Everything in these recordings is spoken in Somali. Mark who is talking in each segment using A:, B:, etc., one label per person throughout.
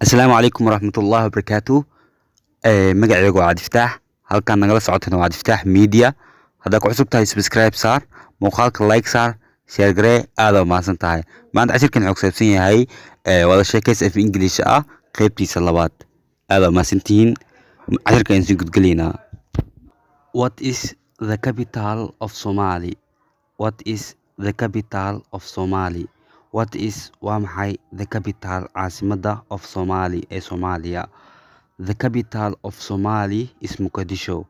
A: السلام عليكم ورحمة الله وبركاته. magacaygu waa Cabdifataax. halkaan nagala socotana waa Cabdifataax Media. haddaa ku cusub tahay subscribe saar, muuqaalka like saar, share garee, aad u mahadsan tahay. maanta cashirkan wuxuu ku saabsan yahay wada sheekaysi af English ah qaybtiisa labaad. aad u mahadsantihiin. cashirkan ayaan sii gudgalaynaa. What is the capital of Somali? What is the capital of Somali? What is waa maxay the capital caasimada of Somali ee Soomaaliya? The capital of Somali is Mogadishu.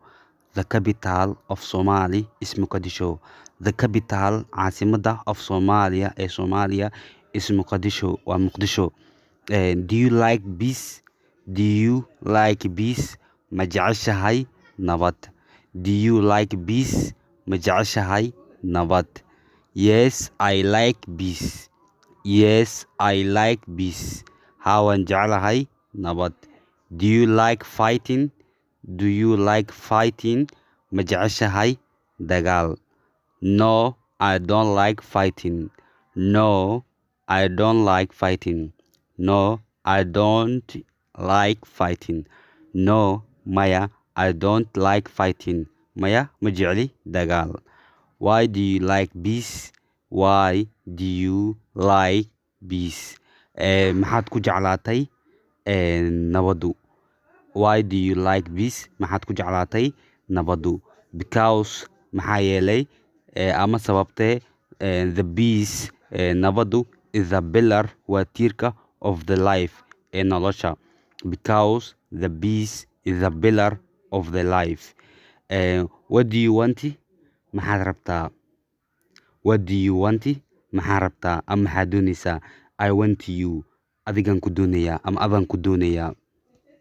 A: The capital of Somali is Mogadishu. The capital caasimada of Somalia ee Soomaaliya is Mogadishu. waa Muqdisho. Do you like peace? Do you like peace? ma jeceshahay nabad? Do you like peace? ma jeceshahay nabad? Yes, I like peace. Yes, I like peace. Haa, waan jeclahay nabad. Do you like fighting? Do you like fighting? ma jeceshahay dagaal? No, I don't like fighting. No, I don't like fighting. No, I don't like fighting. No, maya, I don't like fighting. Maya, ma jecli dagaal. Why do you like peace? Why do you like peace? maxaad ku jeclaatay nabadu? Why do you like peace? maxaad ku jeclaatay nabadu? Because maxaa yeelay ama sababtee the peace nabadu is the pillar waa tiirka of the life ee nolosha. Because the peace is the pillar of the life. What do you want? maxaad rabtaa? What do you want? maxaa rabtaa ama maxaad doonaysaa? I want you. adigan ku doonayaa ama adan ku doonayaa.